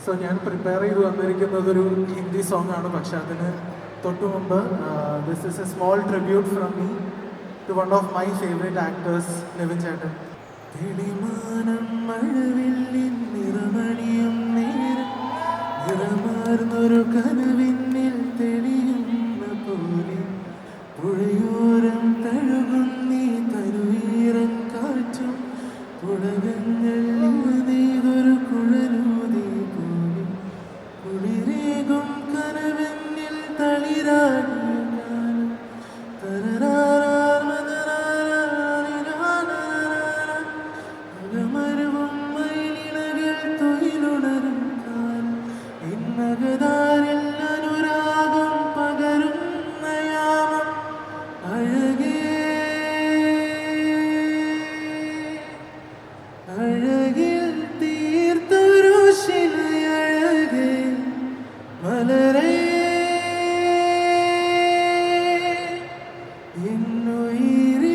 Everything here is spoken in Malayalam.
സോ ഞാൻ പ്രിപ്പയർ ചെയ്ത് വന്നിരിക്കുന്നത് ഒരു ഹിന്ദി സോങ് ആണ്. പക്ഷെ അതിന് തൊട്ടു മുമ്പ് this is a small tribute from me to one of my favourite actors, Nivin ചേട്ടൻ. തെളിമാനം മഴവില്ലിൻ നിറമണിയും നേരം നിറമാർന്നൊരു കനവിന്നിൽ തെളിയുന്ന പോലെ പുഴയോരം തഴുകുന്നീ തരുവീരൻ കാറ്റും പുളകങ്ങൾ നെയ്തൊരു കുഴലൂതി പോലെ കുളിരേകും കനവെന്നിൽ തളിരാടിയ കാലമരുവും മയിലിണകൾ തൊയിലുണരും കാലം ഇന്നകതാരിൽ അനുരാഗം പകരുന്ന യാമം അഴകേ അഴകിൽ തീർത്തൊരു ശിലയഴകേ മലരേ എന്നുയിരേ